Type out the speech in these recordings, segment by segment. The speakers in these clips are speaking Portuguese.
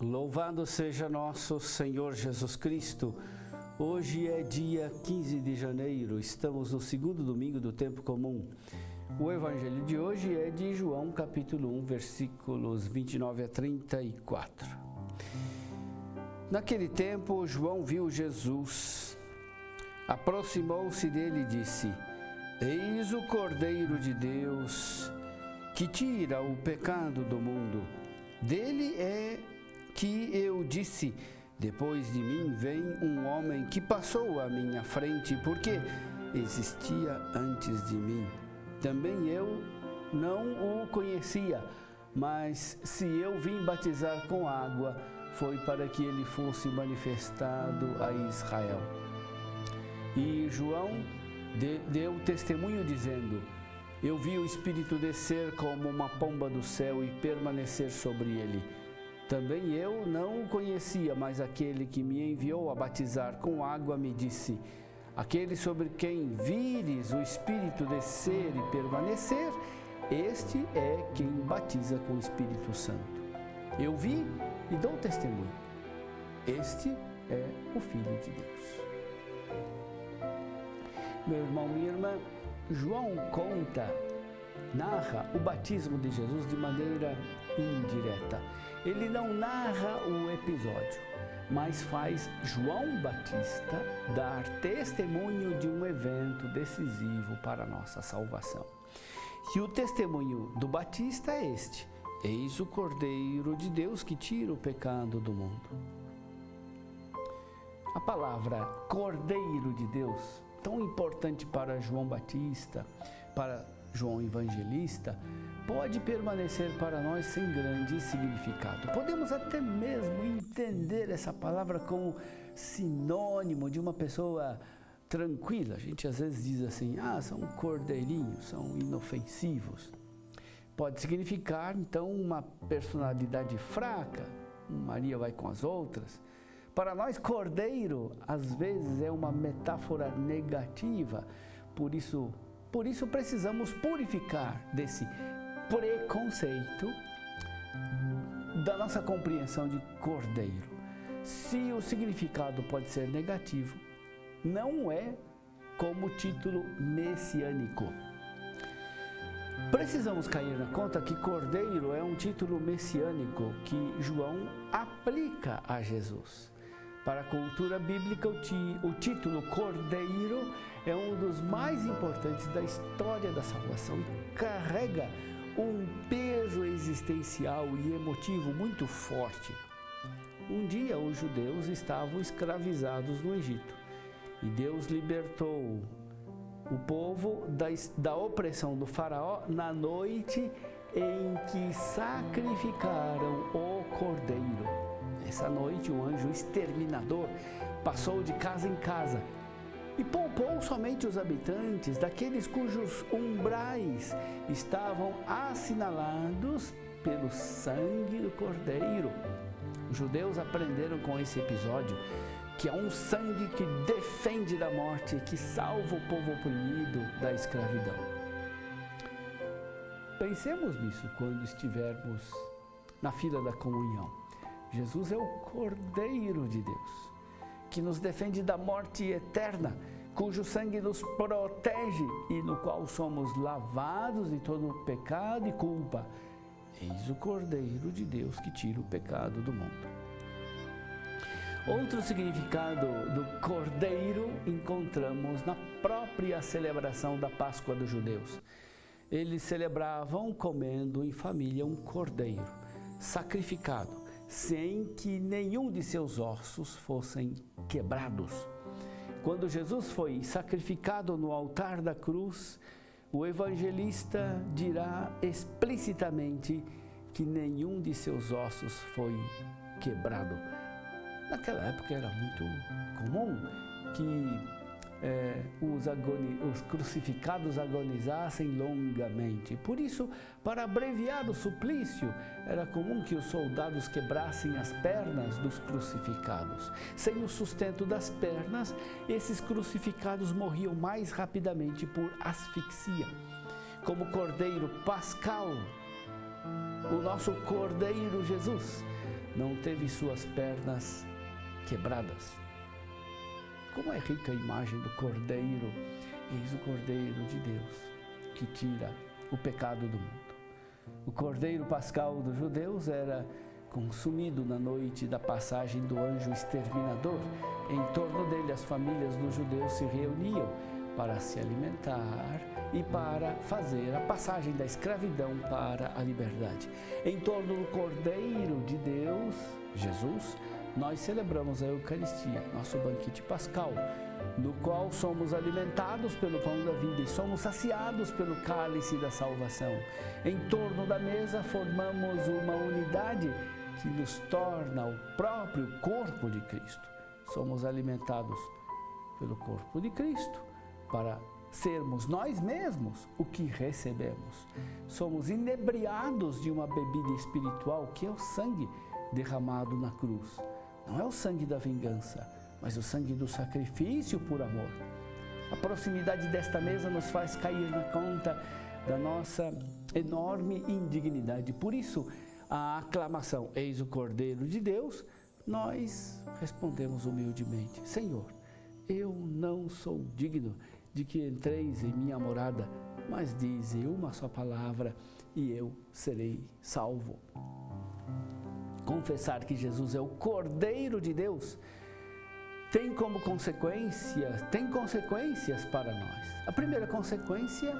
Louvado seja nosso Senhor Jesus Cristo. Hoje é dia 15 de janeiro, estamos no segundo domingo do tempo comum. O evangelho de hoje é de João, capítulo 1, versículos 29 a 34. Naquele tempo, João viu Jesus, aproximou-se dele e disse: Eis o Cordeiro de Deus, que tira o pecado do mundo. Dele é que eu disse: depois de mim vem um homem que passou à minha frente, porque existia antes de mim. Também eu não o conhecia, mas se eu vim batizar com água, foi para que ele fosse manifestado a Israel. E João deu testemunho dizendo: eu vi o Espírito descer como uma pomba do céu e permanecer sobre ele. Também eu não o conhecia, mas aquele que me enviou a batizar com água me disse: aquele sobre quem vires o Espírito descer e permanecer, este é quem batiza com o Espírito Santo. Eu vi e dou testemunho. Este é o Filho de Deus. Meu irmão, minha irmã, João narra o batismo de Jesus de maneira indireta. Ele não narra o episódio, mas faz João Batista dar testemunho de um evento decisivo para a nossa salvação. E o testemunho do Batista é este: eis o Cordeiro de Deus que tira o pecado do mundo. A palavra Cordeiro de Deus, tão importante para João Batista, para João Evangelista, pode permanecer para nós sem grande significado. Podemos até mesmo entender essa palavra como sinônimo de uma pessoa tranquila. A gente às vezes diz assim: são cordeirinhos, são inofensivos. Pode significar então uma personalidade fraca, Maria vai com as outras. Para nós, cordeiro às vezes é uma metáfora negativa, por isso precisamos purificar desse preconceito da nossa compreensão de cordeiro. Se o significado pode ser negativo, não é como título messiânico. Precisamos cair na conta que cordeiro é um título messiânico que João aplica a Jesus. Para a cultura bíblica, o título Cordeiro é um dos mais importantes da história da salvação e carrega um peso existencial e emotivo muito forte. Um dia os judeus estavam escravizados no Egito e Deus libertou o povo da opressão do faraó na noite em que sacrificaram o Cordeiro. Essa noite, o anjo exterminador passou de casa em casa e poupou somente os habitantes daqueles cujos umbrais estavam assinalados pelo sangue do Cordeiro. Os judeus aprenderam com esse episódio que há um sangue que defende da morte, que salva o povo oprimido da escravidão. Pensemos nisso quando estivermos na fila da comunhão. Jesus é o Cordeiro de Deus, que nos defende da morte eterna, cujo sangue nos protege e no qual somos lavados de todo pecado e culpa. Eis o Cordeiro de Deus que tira o pecado do mundo. Outro significado do Cordeiro encontramos na própria celebração da Páscoa dos judeus. Eles celebravam comendo em família um cordeiro sacrificado, sem que nenhum de seus ossos fossem quebrados. Quando Jesus foi sacrificado no altar da cruz, o evangelista dirá explicitamente que nenhum de seus ossos foi quebrado. Naquela época era muito comum que os crucificados agonizassem longamente. Por isso, para abreviar o suplício, era comum que os soldados quebrassem as pernas dos crucificados. Sem o sustento das pernas, esses crucificados morriam mais rapidamente por asfixia. Como Cordeiro Pascal, o nosso Cordeiro Jesus não teve suas pernas quebradas. Como é rica a imagem do Cordeiro! Eis o Cordeiro de Deus, que tira o pecado do mundo. O Cordeiro Pascal dos judeus era consumido na noite da passagem do anjo exterminador. Em torno dele, as famílias dos judeus se reuniam para se alimentar e para fazer a passagem da escravidão para a liberdade. Em torno do Cordeiro de Deus, Jesus, nós celebramos a Eucaristia, nosso banquete pascal, no qual somos alimentados pelo pão da vida e somos saciados pelo cálice da salvação. Em torno da mesa formamos uma unidade que nos torna o próprio corpo de Cristo. Somos alimentados pelo corpo de Cristo para sermos nós mesmos o que recebemos. Somos inebriados de uma bebida espiritual que é o sangue derramado na cruz. Não é o sangue da vingança, mas o sangue do sacrifício por amor. A proximidade desta mesa nos faz cair na conta da nossa enorme indignidade. Por isso, a aclamação, eis o Cordeiro de Deus, nós respondemos humildemente, Senhor, eu não sou digno de que entreis em minha morada, mas dize uma só palavra e eu serei salvo. Confessar que Jesus é o Cordeiro de Deus tem consequências para nós. A primeira consequência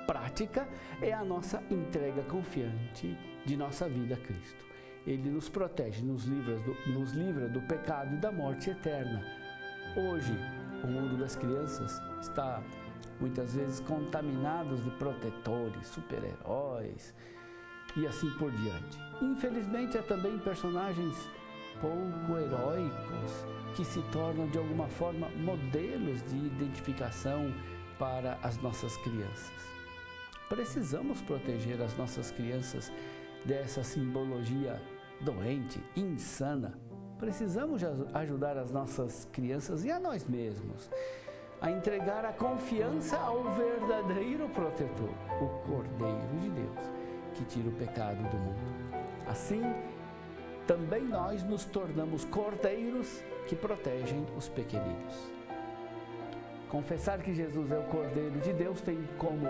prática é a nossa entrega confiante de nossa vida a Cristo. Ele nos protege, nos livra do pecado e da morte eterna. Hoje, o mundo das crianças está muitas vezes contaminado de protetores, super-heróis e assim por diante. Infelizmente, há também personagens pouco heróicos que se tornam de alguma forma modelos de identificação para as nossas crianças. Precisamos proteger as nossas crianças dessa simbologia doente, insana. Precisamos ajudar as nossas crianças e a nós mesmos a entregar a confiança ao verdadeiro protetor, o Cordeiro de Deus, que tira o pecado do mundo. Assim, também nós nos tornamos cordeiros que protegem os pequeninos. Confessar que Jesus é o Cordeiro de Deus tem como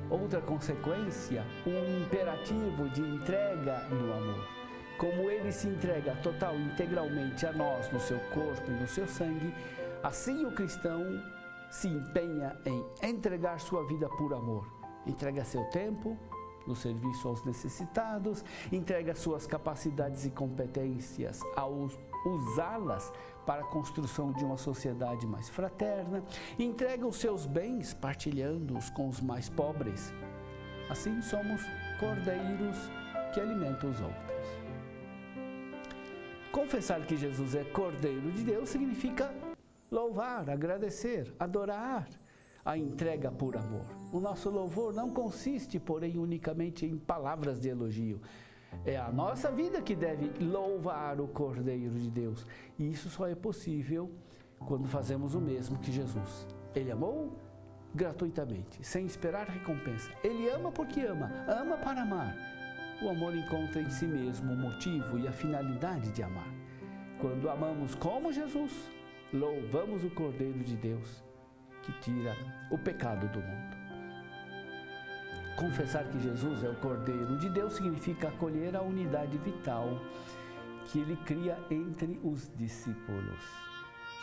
outra consequência um imperativo de entrega no amor. Como ele se entrega total e integralmente a nós, no seu corpo e no seu sangue, assim o cristão se empenha em entregar sua vida por amor. Entrega seu tempo no serviço aos necessitados, entrega suas capacidades e competências ao usá-las para a construção de uma sociedade mais fraterna, entrega os seus bens partilhando-os com os mais pobres. Assim somos cordeiros que alimentam os outros. Confessar que Jesus é Cordeiro de Deus significa louvar, agradecer, adorar a entrega por amor. O nosso louvor não consiste, porém, unicamente em palavras de elogio. É a nossa vida que deve louvar o Cordeiro de Deus. E isso só é possível quando fazemos o mesmo que Jesus. Ele amou gratuitamente, sem esperar recompensa. Ele ama porque ama para amar. O amor encontra em si mesmo o motivo e a finalidade de amar. Quando amamos como Jesus, louvamos o Cordeiro de Deus, que tira o pecado do mundo. Confessar que Jesus é o Cordeiro de Deus significa acolher a unidade vital que ele cria entre os discípulos.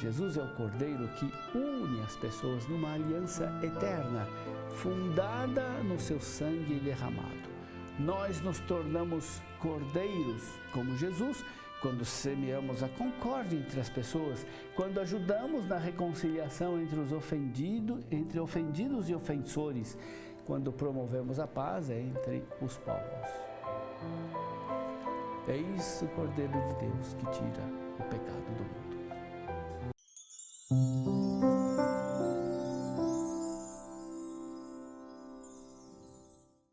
Jesus é o Cordeiro que une as pessoas numa aliança eterna, fundada no seu sangue derramado. Nós nos tornamos cordeiros como Jesus quando semeamos a concórdia entre as pessoas, quando ajudamos na reconciliação entre ofendidos e ofensores, quando promovemos a paz entre os povos. Eis o Cordeiro de Deus que tira o pecado do mundo.